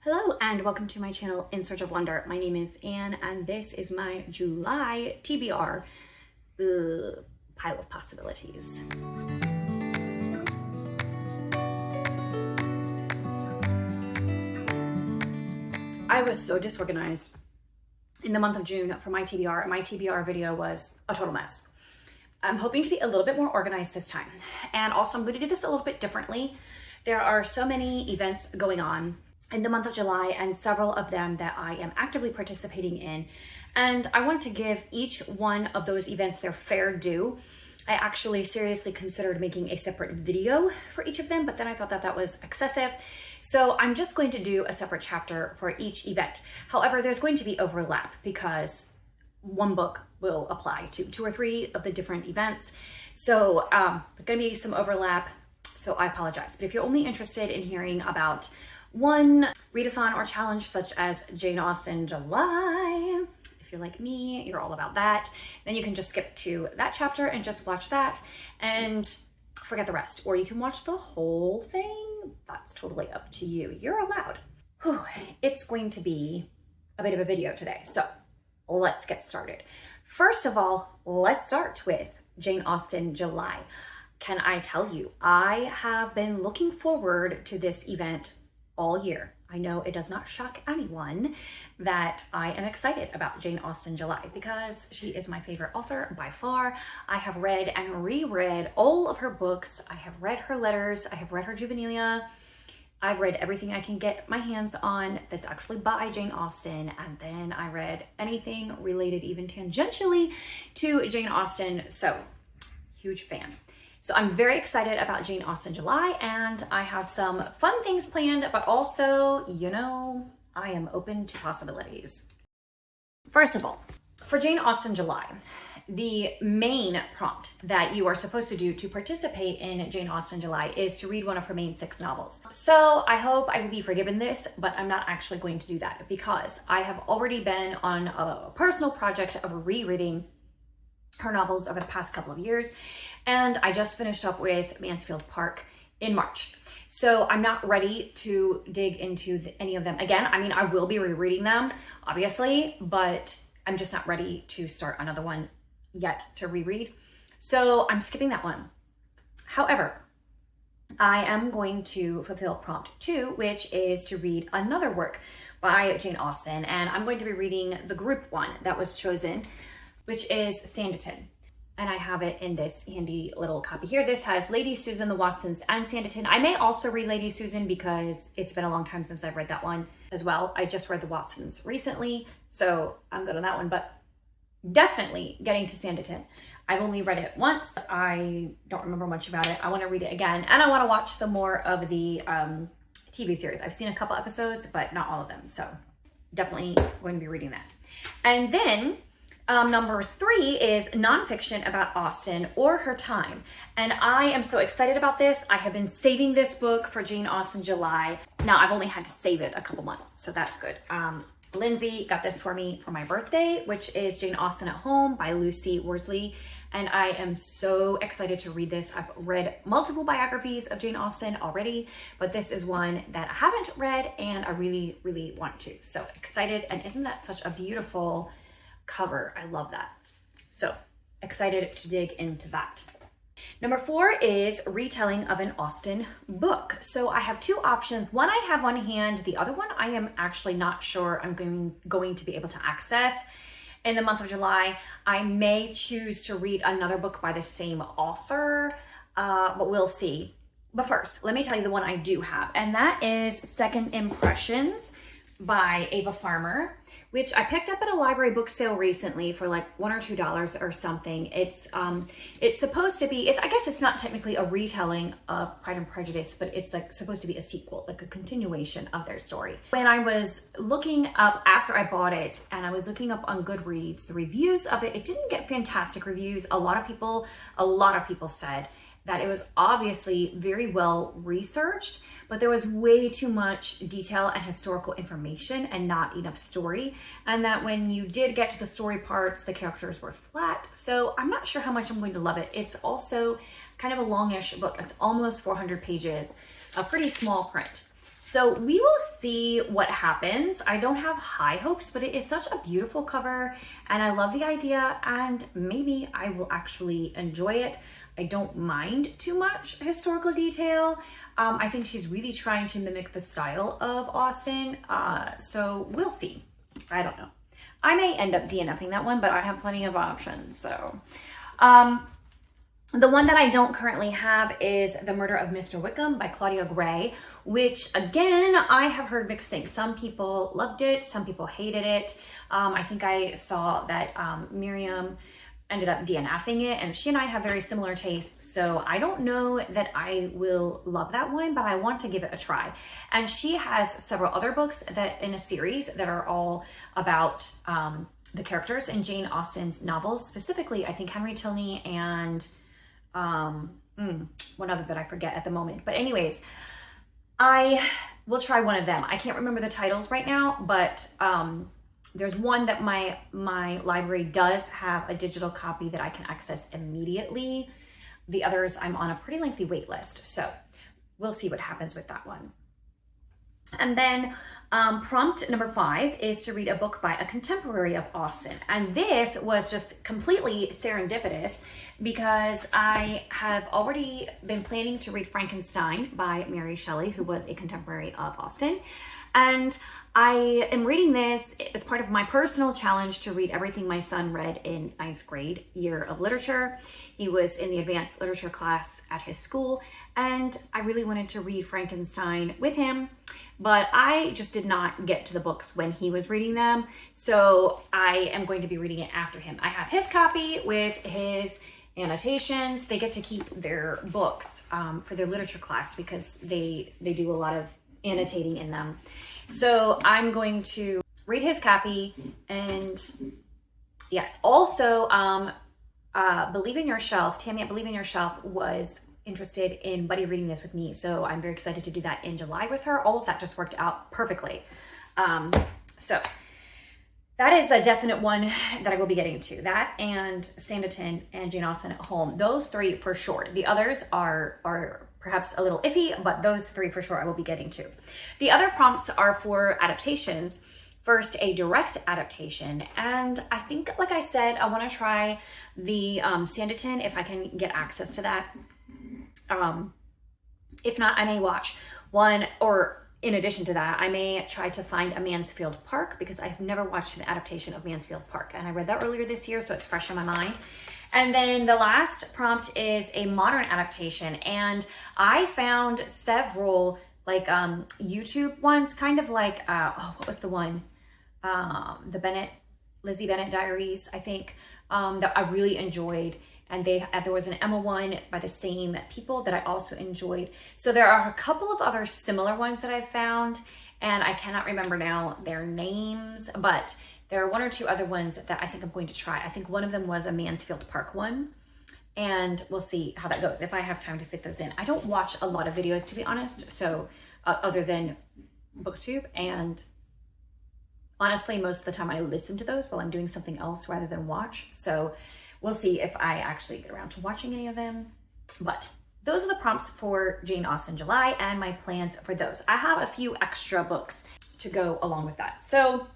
Hello and welcome to my channel In Search of Wonder. My name is Anne and this is my July TBR pile of possibilities. I was so disorganized in the month of June for my TBR. My TBR video was a total mess. I'm hoping to be a little bit more organized this time. And also I'm going to do this a little bit differently. There are so many events going on in the month of July and several of them that I am actively participating in. And I want to give each one of those events their fair due. I actually seriously considered making a separate video for each of them, but then I thought that that was excessive. So I'm just going to do a separate chapter for each event. However, there's going to be overlap because one book will apply to 2 or 3 of the different events. So there's going to be some overlap, so I apologize. But if you're only interested in hearing about one readathon or challenge such as Jane Austen July, if you're like me, you're all about that, then you can just skip to that chapter and just watch that and forget the rest. Or you can watch the whole thing. That's totally up to you. You're allowed. Whew. It's going to be a bit of a video today. So let's get started. First of all, let's start with Jane Austen July. Can I tell you, I have been looking forward to this event all year. I know it does not shock anyone that I am excited about Jane Austen July because she is my favorite author by far. I have read and reread all of her books. I have read her letters. I have read her juvenilia. I've read everything I can get my hands on that's actually by Jane Austen. And then I read anything related even tangentially to Jane Austen. So huge fan. So I'm very excited about Jane Austen July and I have some fun things planned, but also, you know, I am open to possibilities. First of all, for Jane Austen July, the main prompt that you are supposed to do to participate in Jane Austen July is to read one of her main 6 novels. So I hope I will be forgiven this, but I'm not actually going to do that because I have already been on a personal project of rereading her novels over the past couple of years. And I just finished up with Mansfield Park in March. So I'm not ready to dig into any of them again. I mean, I will be rereading them, obviously, but I'm just not ready to start another one yet to reread. So I'm skipping that one. However, I am going to fulfill prompt 2, which is to read another work by Jane Austen. And I'm going to be reading the group one that was chosen, which is Sanditon. And I have it in this handy little copy here. This has Lady Susan, the Watsons, and Sanditon. I may also read Lady Susan because it's been a long time since I've read that one as well. I just read the Watsons recently, so I'm good on that one, but definitely getting to Sanditon. I've only read it once. I don't remember much about it. I want to read it again, and I want to watch some more of the TV series. I've seen a couple episodes, but not all of them, so definitely going to be reading that. And then number 3 is nonfiction about Austen or her time. And I am so excited about this. I have been saving this book for Jane Austen July. Now I've only had to save it a couple months, so that's good. Lindsay got this for me for my birthday, which is Jane Austen at Home by Lucy Worsley. And I am so excited to read this. I've read multiple biographies of Jane Austen already, but this is one that I haven't read and I really, really want to. So excited. And isn't that such a beautiful cover? I love that. So excited to dig into that. Number 4 is retelling of an Austen book. So I have 2 options. One I have on hand. The other one I am actually not sure I'm going to be able to access in the month of July. I may choose to read another book by the same author, but we'll see. But first, let me tell you the one I do have, and that is Second Impressions by Ava Farmer, which I picked up at a library book sale recently for like $1 or $2 or something. It's supposed to be, I guess it's not technically a retelling of Pride and Prejudice, but it's like supposed to be a sequel, like a continuation of their story. When I was looking up after I bought it and I was looking up on Goodreads, the reviews of it, it didn't get fantastic reviews. A lot of people said that it was obviously very well researched, but there was way too much detail and historical information and not enough story. And that when you did get to the story parts, the characters were flat. So I'm not sure how much I'm going to love it. It's also kind of a longish book. It's almost 400 pages, a pretty small print. So we will see what happens. I don't have high hopes, but it is such a beautiful cover and I love the idea and maybe I will actually enjoy it. I don't mind too much historical detail. I think she's really trying to mimic the style of Austen. So we'll see. I don't know. I may end up DNFing that one, but I have plenty of options. So the one that I don't currently have is The Murder of Mr. Wickham by Claudia Gray, which again, I have heard mixed things. Some people loved it, some people hated it. I think I saw that Miriam ended up DNFing it and she and I have very similar tastes. So I don't know that I will love that one, but I want to give it a try. And she has several other books that in a series that are all about the characters in Jane Austen's novels, specifically, I think Henry Tilney and one other that I forget at the moment. But anyways, I will try one of them. I can't remember the titles right now, but there's one that my library does have a digital copy that I can access immediately. The others, I'm on a pretty lengthy wait list. So we'll see what happens with that one. And then prompt number 5 is to read a book by a contemporary of Austen. And this was just completely serendipitous because I have already been planning to read Frankenstein by Mary Shelley, who was a contemporary of Austen. And I am reading this as part of my personal challenge to read everything my son read in 9th grade year of literature. He was in the advanced literature class at his school, and I really wanted to read Frankenstein with him, but I just did not get to the books when he was reading them. So I am going to be reading it after him. I have his copy with his annotations. They get to keep their books for their literature class because they do a lot of annotating in them. So I'm going to read his copy and yes, also Believe in Your Shelf, Tammy at Believe in Your Shelf was interested in buddy reading this with me. So I'm very excited to do that in July with her. All of that just worked out perfectly. So that is a definite one that I will be getting to. That and Sanditon and Jane Austen at Home. Those 3 for sure. The others are perhaps a little iffy, but those 3 for sure I will be getting to. The other prompts are for adaptations. First, a direct adaptation. And I think, like I said, I want to try the Sanditon if I can get access to that. If not, I may watch one, or in addition to that, I may try to find a Mansfield Park because I've never watched an adaptation of Mansfield Park. And I read that earlier this year, so it's fresh in my mind. And then the last prompt is a modern adaptation. And I found several like YouTube ones, kind of like, what was the one? The Lizzie Bennet Diaries, I think, that I really enjoyed. And there was an Emma one by the same people that I also enjoyed. So there are a couple of other similar ones that I've found, and I cannot remember now their names, but there are 1 or 2 other ones that I think I'm going to try. I think one of them was a Mansfield Park one, and we'll see how that goes if I have time to fit those in. I don't watch a lot of videos, to be honest, so other than BookTube, and honestly, most of the time I listen to those while I'm doing something else rather than watch. So we'll see if I actually get around to watching any of them. But those are the prompts for Jane Austen July and my plans for those. I have a few extra books to go along with that. So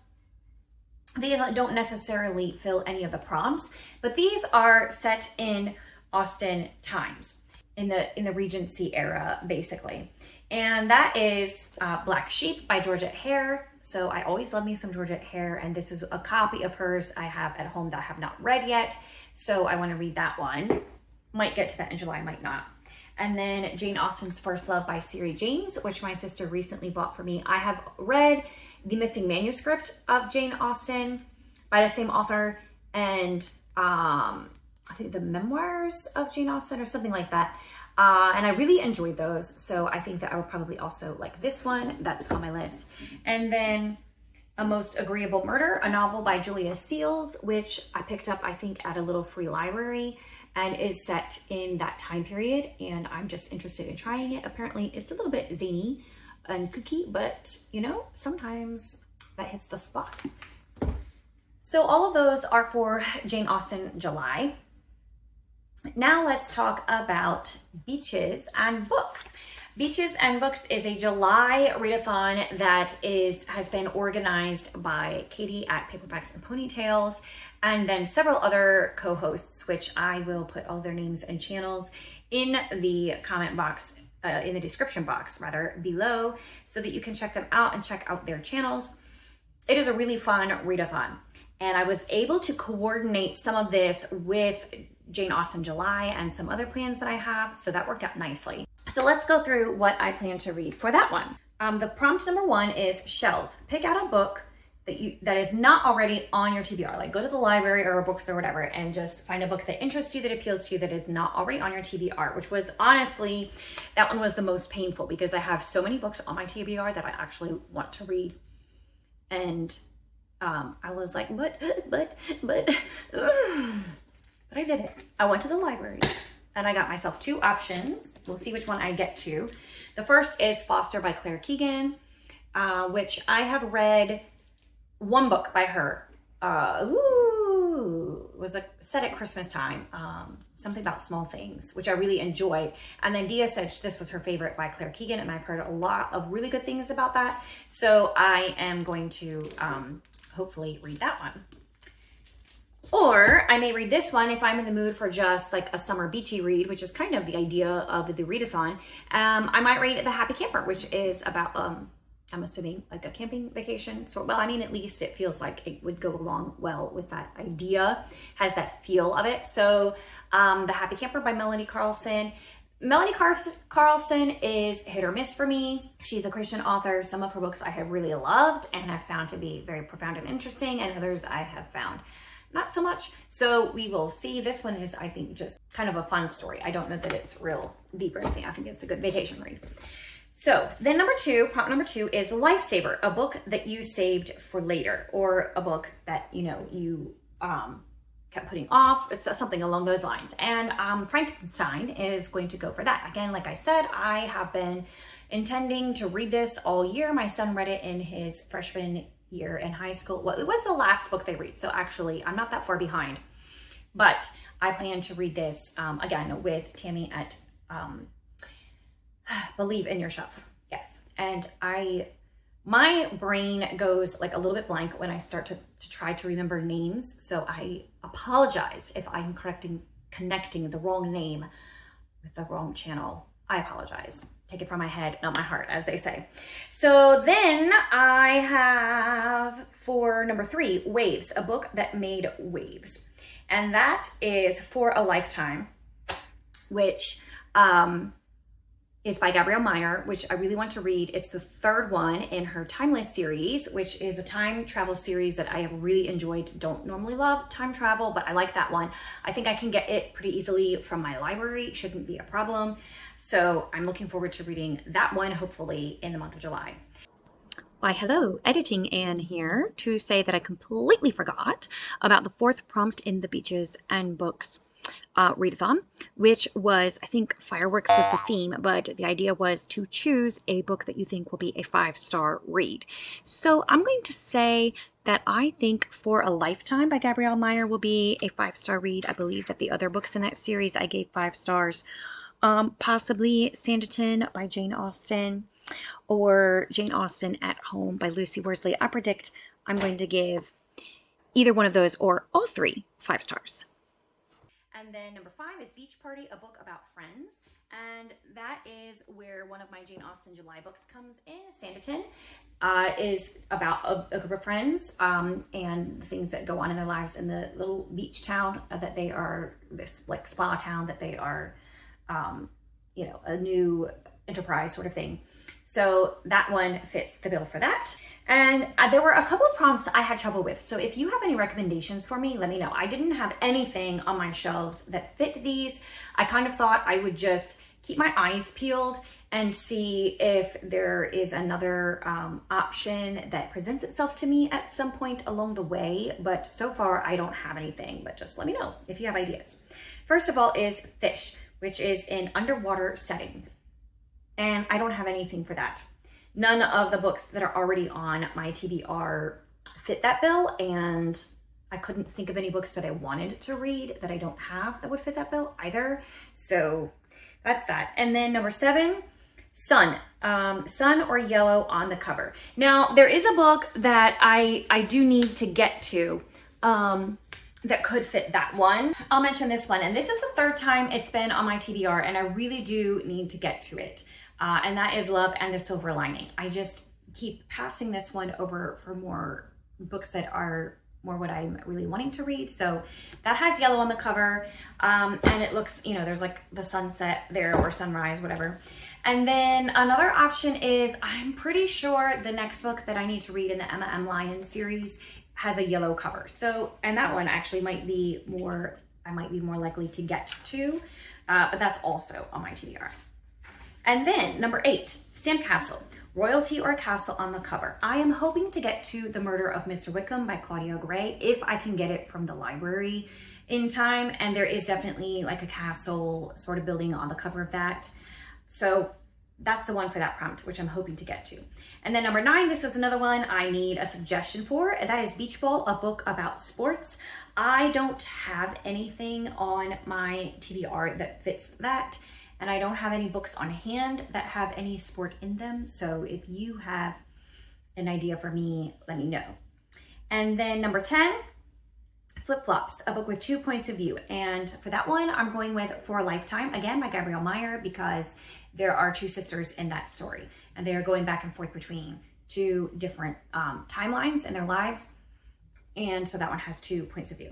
these don't necessarily fill any of the prompts, but these are set in Austen times, in the Regency era, basically. And that is Black Sheep by Georgette Hare. So I always love me some Georgette Hare, and this is a copy of hers I have at home that I have not read yet. So I want to read that one. Might get to that in July, might not. And then Jane Austen's First Love by Syrie James, which my sister recently bought for me. I have read The Missing Manuscript of Jane Austen by the same author, and I think The Memoirs of Jane Austen or something like that. And I really enjoyed those. So I think that I would probably also like this one. That's on my list. And then A Most Agreeable Murder, a novel by Julia Seale, which I picked up, I think, at a little free library and is set in that time period. And I'm just interested in trying it. Apparently it's a little bit zany and kooky, but you know, sometimes that hits the spot. So all of those are for Jane Austen July. Now let's talk about beaches and books. Beaches and Books is a July readathon that has been organized by Katie at Paperbacks and Ponytails, and then several other co-hosts, which I will put all their names and channels in the comment box, in the description box rather, below, so that you can check them out and check out their channels. It is a really fun readathon, and I was able to coordinate some of this with Jane Austen July and some other plans that I have, so that worked out nicely. So let's go through what I plan to read for that one. The prompt number 1 is shells. Pick out a book that is not already on your TBR. Like, go to the library or books or whatever and just find a book that interests you, that appeals to you, that is not already on your TBR, which was honestly, that one was the most painful because I have so many books on my TBR that I actually want to read. And I was like, but I did it. I went to the library and I got myself 2 options. We'll see which one I get to. The first is Foster by Claire Keegan, which I have read one book by her. It was set at Christmas time. Something about small things, which I really enjoyed. And then Dia said this was her favorite by Claire Keegan, and I've heard a lot of really good things about that. So I am going to hopefully read that one. Or I may read this one if I'm in the mood for just like a summer beachy read, which is kind of the idea of the readathon. I might read The Happy Camper, which is about, I'm assuming, like a camping vacation. So, well, I mean, at least it feels like it would go along well with that idea, has that feel of it. So The Happy Camper by Melanie Carlson. Melanie Carlson is hit or miss for me. She's a Christian author. Some of her books I have really loved and have found to be very profound and interesting, and others I have found not so much. So we will see. This one is, I think, just kind of a fun story. I don't know that it's real deep or anything. I think it's a good vacation read. So then prompt number 2 is Lifesaver, a book that you saved for later, or a book that, you kept putting off. It's something along those lines. And Frankenstein is going to go for that. Again, like I said, I have been intending to read this all year. My son read it in his freshman year in high school. Well, it was the last book they read, so actually I'm not that far behind. But I plan to read this again with Tammy at Believe in Yourself. Yes. And my brain goes like a little bit blank when I start to try to remember names. So I apologize if I'm connecting the wrong name with the wrong channel. I apologize. Take it from my head, not my heart, as they say. So then I have for number 3, Waves, a book that made waves. And that is For a Lifetime, which is by Gabrielle Meyer, which I really want to read. It's the 3rd one in her Timeless series, which is a time travel series that I have really enjoyed. Don't normally love time travel, but I like that one. I think I can get it pretty easily from my library. Shouldn't be a problem. So I'm looking forward to reading that one, hopefully in the month of July. Why, hello, Editing Anne here to say that I completely forgot about the 4th prompt in the Beaches and Books readathon, which was, I think fireworks was the theme, but the idea was to choose a book that you think will be a 5-star read. So I'm going to say that I think For a Lifetime by Gabrielle Meyer will be a 5-star read. I believe that the other books in that series I gave 5 stars. Possibly Sanditon by Jane Austen, or Jane Austen at Home by Lucy Worsley. I predict I'm going to give either one of those or all 3 5 stars. And then number 5 is Beach Party, a book about friends. And that is where one of my Jane Austen July books comes in. Sanditon is about a group of friends and the things that go on in their lives in the little beach town that they are, this like spa town that they are, a new enterprise sort of thing. So that one fits the bill for that. And there were a couple of prompts I had trouble with. So if you have any recommendations for me, let me know. I didn't have anything on my shelves that fit these. I kind of thought I would just keep my eyes peeled and see if there is another option that presents itself to me at some point along the way. But so far, I don't have anything, but just let me know if you have ideas. First of all is Fish, which is an underwater setting. And I don't have anything for that. None of the books that are already on my TBR fit that bill, and I couldn't think of any books that I wanted to read that I don't have that would fit that bill either. So that's that. And then number 7, Sun. Sun or yellow on the cover. Now, there is a book that I do need to get to that could fit that one. I'll mention this one, and this is the third time it's been on my TBR, and I really do need to get to it. And that is Love and the Silver Lining. I just keep passing this one over for more books that are more what I'm really wanting to read. So that has yellow on the cover, and it looks, you know, there's like the sunset there or sunrise, whatever. And then another option is, I'm pretty sure the next book that I need to read in the Emma M. Lyons series has a yellow cover. So, and that one actually might be more, I might be more likely to get to, but that's also on my TBR. And then number 8, Sandcastle. Royalty or Castle on the cover. I am hoping to get to The Murder of Mr. Wickham by Claudia Gray if I can get it from the library in time. And there is definitely like a castle sort of building on the cover of that. So that's the one for that prompt, which I'm hoping to get to. And then number 9, this is another one I need a suggestion for. And that is Beach Ball, a book about sports. I don't have anything on my TBR that fits that. And I don't have any books on hand that have any sport in them. So if you have an idea for me, let me know. And then number 10, Flip Flops, a book with 2 points of view. And for that one, I'm going with For a Lifetime, again, by Gabrielle Meyer, because there are 2 sisters in that story. And they are going back and forth between 2 different timelines in their lives. And so that one has 2 points of view.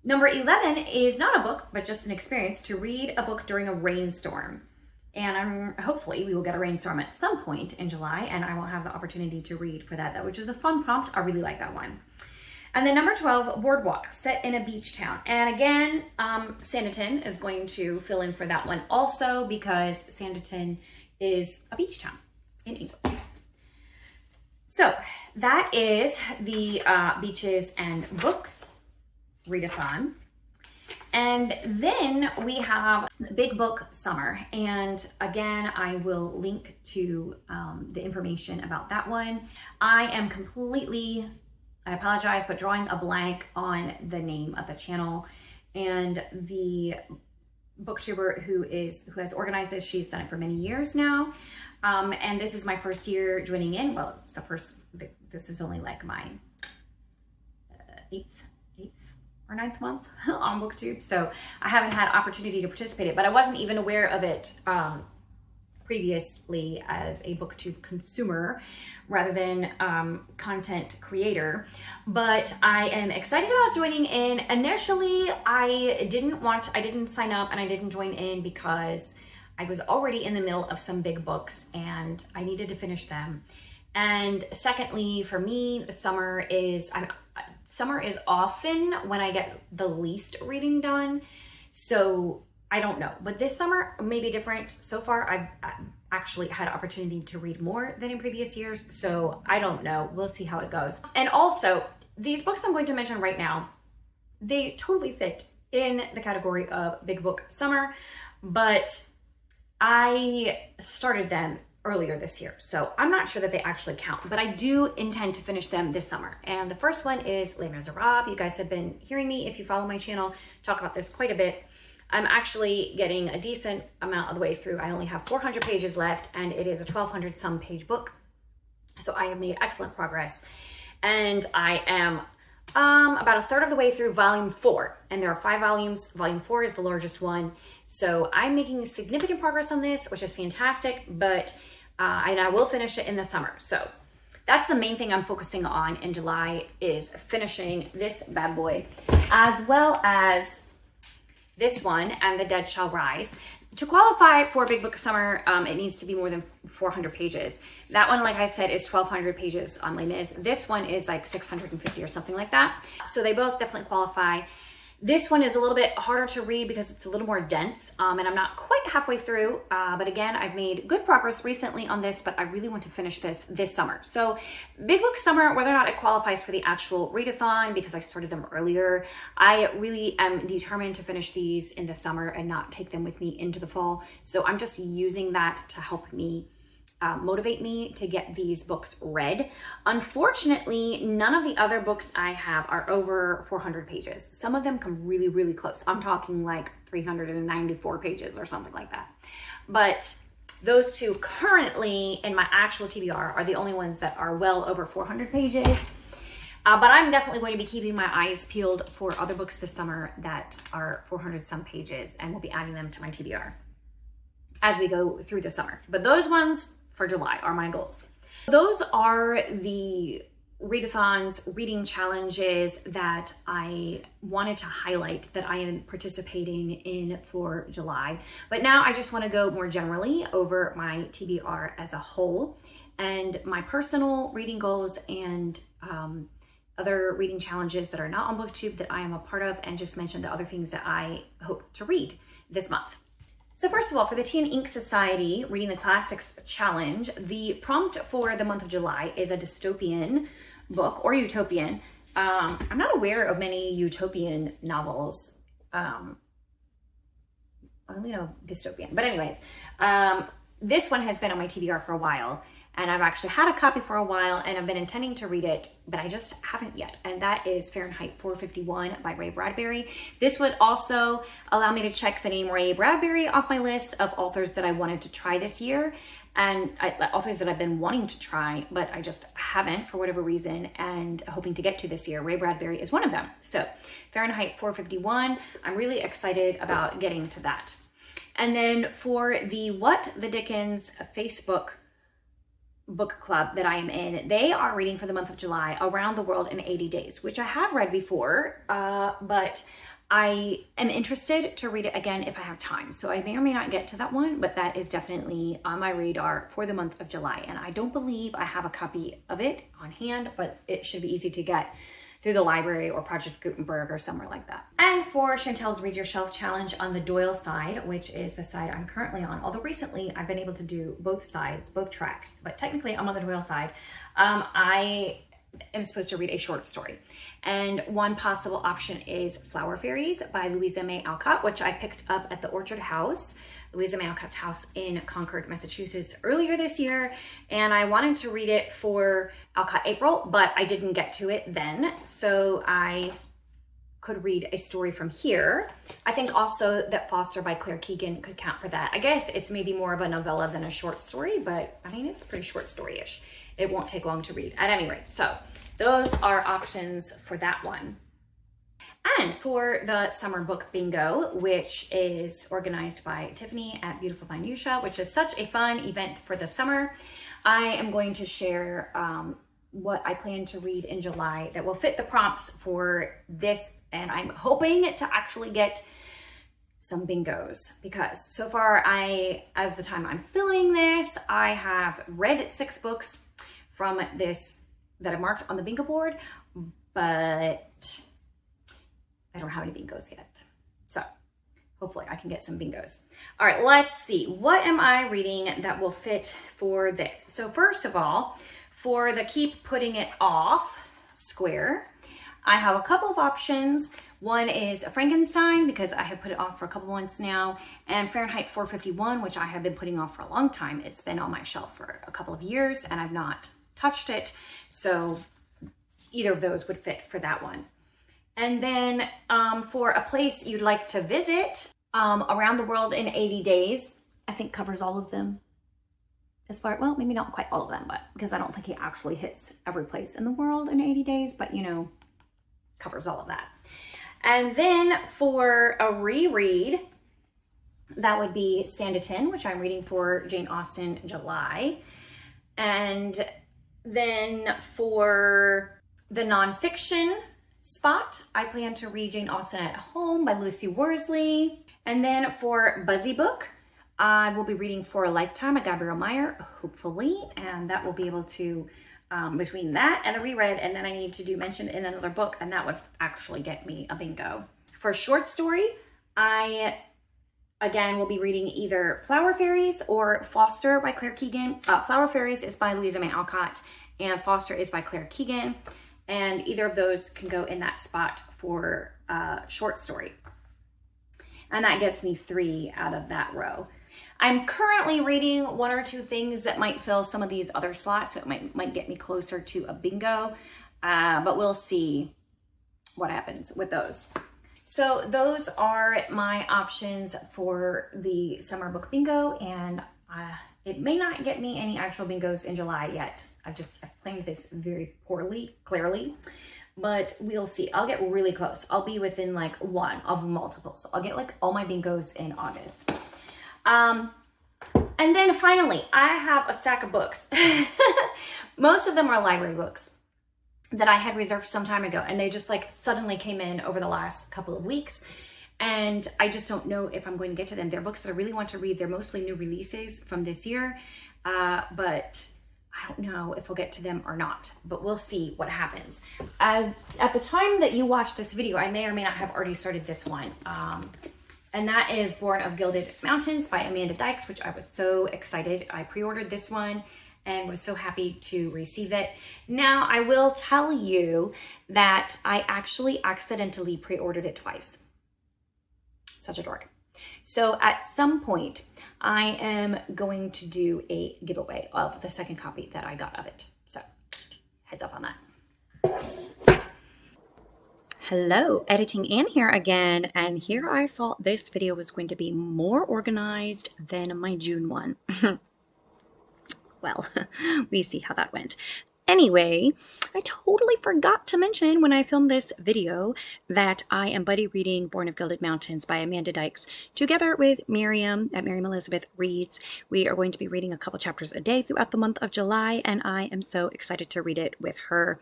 Number 11 is not a book, but just an experience to read a book during a rainstorm. And hopefully we will get a rainstorm at some point in July, and I will have the opportunity to read for that, which is a fun prompt. I really like that one. And then number 12, Boardwalk, set in a beach town. And again, Sanditon is going to fill in for that one also, because Sanditon is a beach town in England. So that is the Beaches and Books readathon. And then we have Big Book Summer. And again, I will link to the information about that one. I am completely, I apologize, but drawing a blank on the name of the channel. And the booktuber who has organized this, she's done it for many years now. And this is my first year joining in. Well, it's the first, this is only like my 8th or 9th month on BookTube. So I haven't had opportunity to participate in it, but I wasn't even aware of it previously as a BookTube consumer rather than content creator. But I am excited about joining in. Initially, I didn't sign up and I didn't join in because I was already in the middle of some big books and I needed to finish them. And secondly, for me, summer is often when I get the least reading done. So I don't know, but this summer may be different. So far, I've actually had opportunity to read more than in previous years. So I don't know. We'll see how it goes. And also, these books I'm going to mention right now, they totally fit in the category of Big Book Summer, but I started them earlier this year, so I'm not sure that they actually count, but I do intend to finish them this summer. And the first one is Les Miserables. You guys have been hearing me, if you follow my channel, talk about this quite a bit. I'm actually getting a decent amount of the way through. I only have 400 pages left, and it is a 1,200 some page book. So I have made excellent progress. And I am about a third of the way through volume 4, and there are 5 volumes. Volume 4 is the largest one. So I'm making significant progress on this, which is fantastic, but and I will finish it in the summer. So that's the main thing I'm focusing on in July, is finishing this bad boy, as well as this one and The Dead Shall Rise. To qualify for Big Book Summer, it needs to be more than 400 pages. That one, like I said, is 1,200 pages on Les Mis. This one is like 650 or something like that. So they both definitely qualify. This one is a little bit harder to read because it's a little more dense, and I'm not quite halfway through, but again, I've made good progress recently on this, but I really want to finish this summer. So Big Book Summer, whether or not it qualifies for the actual readathon, because I started them earlier, I really am determined to finish these in the summer and not take them with me into the fall. So I'm just using that to help me motivate me to get these books read. Unfortunately, none of the other books I have are over 400 pages. Some of them come really, really close. I'm talking like 394 pages or something like that. But Those two currently in my actual TBR are the only ones that are well over 400 pages. But I'm definitely going to be keeping my eyes peeled for other books this summer that are 400 some pages, and we'll be adding them to my TBR as we go through the summer. But those ones for July are my goals. Those are the readathons, reading challenges that I wanted to highlight that I am participating in for July. But now I just want to go more generally over my TBR as a whole and my personal reading goals and other reading challenges that are not on BookTube that I am a part of, and just mention the other things that I hope to read this month. So first of all, for the Tea and Ink Society Reading the Classics Challenge, the prompt for the month of July is a dystopian book, or utopian. I'm not aware of many utopian novels. I only know dystopian. But anyways, this one has been on my TBR for a while, and I've actually had a copy for a while, and I've been intending to read it, but I just haven't yet. And that is Fahrenheit 451 by Ray Bradbury. This would also allow me to check the name Ray Bradbury off my list of authors that I wanted to try this year, and authors that I've been wanting to try, but I just haven't for whatever reason, and hoping to get to this year. Ray Bradbury is one of them. So Fahrenheit 451, I'm really excited about getting to that. And then for the What the Dickens Facebook book club that I am in, they are reading for the month of July Around the World in 80 Days, which I have read before, but I am interested to read it again if I have time. So I may or may not get to that one, but that is definitely on my radar for the month of July. And I don't believe I have a copy of it on hand, but it should be easy to get through the library or Project Gutenberg or somewhere like that. And for Chantel's Read Your Shelf Challenge on the Doyle side, which is the side I'm currently on, although recently I've been able to do both sides, both tracks, but technically I'm on the Doyle side, I am supposed to read a short story. And one possible option is Flower Fairies by Louisa May Alcott, which I picked up at the Orchard House, Louisa May Alcott's house in Concord, Massachusetts earlier this year. And I wanted to read it for Alcott April, but I didn't get to it then. So I could read a story from here. I think also that Foster by Claire Keegan could count for that. I guess it's maybe more of a novella than a short story, but I mean, it's pretty short story-ish. It won't take long to read at any rate. So those are options for that one. And for the summer book bingo, which is organized by Tiffany at Beautiful Minutia, which is such a fun event for the summer, I am going to share what I plan to read in July that will fit the prompts for this. And I'm hoping to actually get some bingos, because so far as the time I'm filming this, I have read 6 books from this that I marked on the bingo board, but I don't have any bingos yet. So hopefully I can get some bingos. All right, let's see. What am I reading that will fit for this? So first of all, for the Keep Putting It Off square, I have a couple of options. One is Frankenstein, because I have put it off for a couple months now, and Fahrenheit 451, which I have been putting off for a long time. It's been on my shelf for a couple of years and I've not touched it. So either of those would fit for that one. And then for a place you'd like to visit, Around the World in 80 Days, I think covers all of them. As far, well, maybe not quite all of them, but because I don't think he actually hits every place in the world in 80 days, but you know, covers all of that. And then for a reread, that would be Sanditon, which I'm reading for Jane Austen July. And then for the nonfiction spot, I plan to read Jane Austen at Home by Lucy Worsley. And then for Buzzy Book, I will be reading For a Lifetime by Gabrielle Meyer, hopefully, and that will be able to, between that and the reread, and then I need to do Mentioned in Another Book, and that would actually get me a bingo. For short story, I, again, will be reading either Flower Fairies or Foster by Claire Keegan. Flower Fairies is by Louisa May Alcott, and Foster is by Claire Keegan, and either of those can go in that spot for short story. And that gets me 3 out of that row. I'm currently reading 1 or 2 things that might fill some of these other slots, so it might get me closer to a bingo, but we'll see what happens with those. So those are my options for the summer book bingo, and It may not get me any actual bingos in July yet. I've planned this very poorly, clearly, but we'll see. I'll get really close. I'll be within like one of multiple. So I'll get like all my bingos in August. And then finally, I have a stack of books. Most of them are library books that I had reserved some time ago, and they just like suddenly came in over the last couple of weeks. And I just don't know if I'm going to get to them. They're books that I really want to read. They're mostly new releases from this year, but I don't know if we'll get to them or not, but we'll see what happens. At the time that you watch this video, I may or may not have already started this one. And that is Born of Gilded Mountains by Amanda Dykes, which I was so excited. I pre-ordered this one and was so happy to receive it. Now, I will tell you that I actually accidentally pre-ordered it twice. Such a dork. So at some point, I am going to do a giveaway of the second copy that I got of it. So heads up on that. Hello, Editing Ann here again, and here I thought this video was going to be more organized than my June one. Well, we see how that went. Anyway, I totally forgot to mention when I filmed this video that I am buddy reading Born of Gilded Mountains by Amanda Dykes together with Miriam at Miriam Elizabeth Reads. We are going to be reading a couple chapters a day throughout the month of July, and I am so excited to read it with her.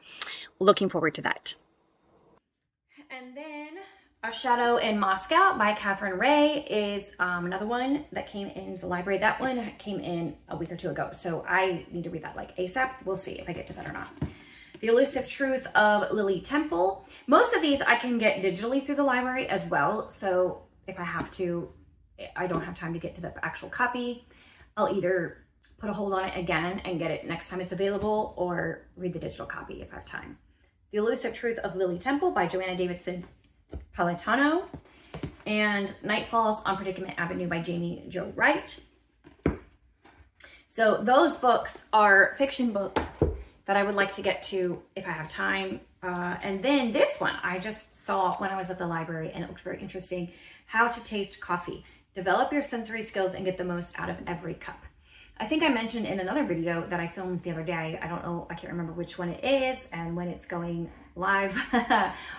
Looking forward to that. And then A Shadow in Moscow by Catherine Ray is another one that came in the library. That one came in a week or two ago, so I need to read that like ASAP. We'll see if I get to that or not. The Elusive Truth of Lily Temple. Most of these I can get digitally through the library as well, so if I have to, I don't have time to get to the actual copy, I'll either put a hold on it again and get it next time it's available, or read the digital copy if I have time. The Elusive Truth of Lily Temple by Joanna Davidson Politano, and Night Falls on Predicament Avenue by Jamie Jo Wright. So those books are fiction books that I would like to get to if I have time. And then this one I just saw when I was at the library, and it looked very interesting. How to Taste Coffee. Develop your sensory skills and get the most out of every cup. I think I mentioned in another video that I filmed the other day, I don't know, I can't remember which one it is and when it's going live,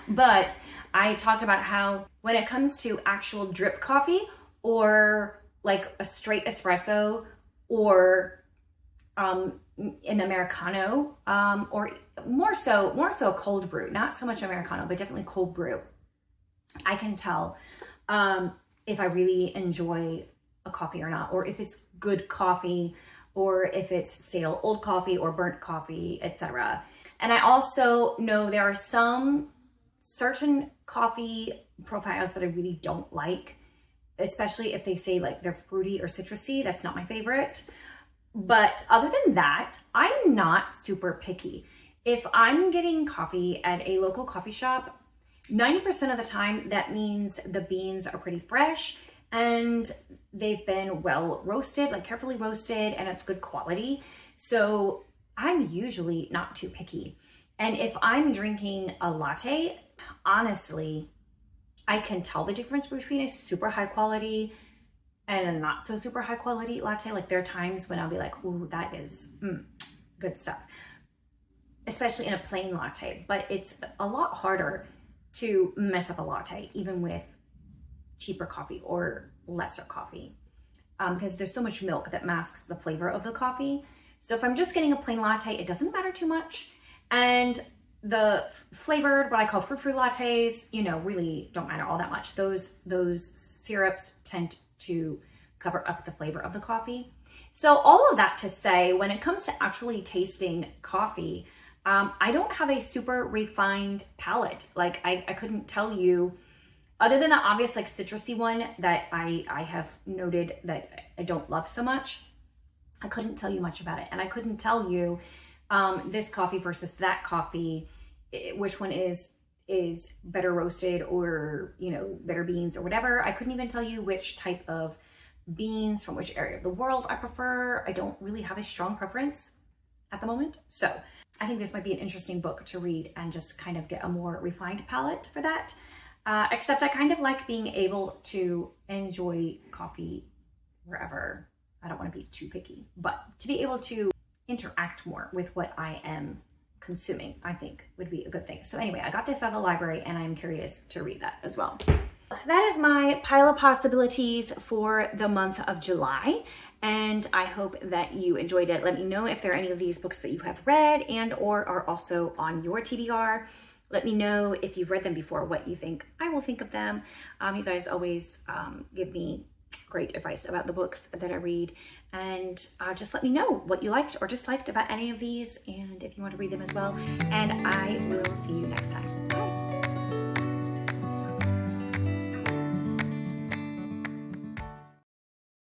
but I talked about how when it comes to actual drip coffee, or like a straight espresso, or an Americano, or more so cold brew, not so much Americano, but definitely cold brew, I can tell if I really enjoy a coffee or not, or if it's good coffee, or if it's stale old coffee or burnt coffee, etc. And I also know there are some certain coffee profiles that I really don't like, especially if they say like they're fruity or citrusy. That's not my favorite. But other than that, I'm not super picky. If I'm getting coffee at a local coffee shop, 90% of the time that means the beans are pretty fresh and they've been well roasted, like carefully roasted, and it's good quality. So I'm usually not too picky. And if I'm drinking a latte, honestly, I can tell the difference between a super high quality and a not so super high quality latte. Like there are times when I'll be like, ooh, that is good stuff, especially in a plain latte. But it's a lot harder to mess up a latte, even with cheaper coffee or lesser coffee, because there's so much milk that masks the flavor of the coffee. So if I'm just getting a plain latte, it doesn't matter too much. And the flavored, what I call frou-frou lattes, you know, really don't matter all that much. Those syrups tend to cover up the flavor of the coffee. So all of that to say, when it comes to actually tasting coffee, I don't have a super refined palate. Like I couldn't tell you, other than the obvious like citrusy one that I have noted that I don't love so much, I couldn't tell you much about it. And I couldn't tell you this coffee versus that coffee, which one is better roasted, or, you know, better beans or whatever. I couldn't even tell you which type of beans from which area of the world I prefer. I don't really have a strong preference at the moment. So I think this might be an interesting book to read and just kind of get a more refined palate for that. Except I kind of like being able to enjoy coffee wherever I don't want to be too picky, but to be able to interact more with what I am consuming, I think would be a good thing. So anyway, I got this out of the library and I'm curious to read that as well. That is my pile of possibilities for the month of July. And I hope that you enjoyed it. Let me know if there are any of these books that you have read and or are also on your TBR. Let me know if you've read them before, what you think I will think of them. You guys always give me great advice about the books that I read. And just let me know what you liked or disliked about any of these and if you want to read them as well. And I will see you next time. Bye.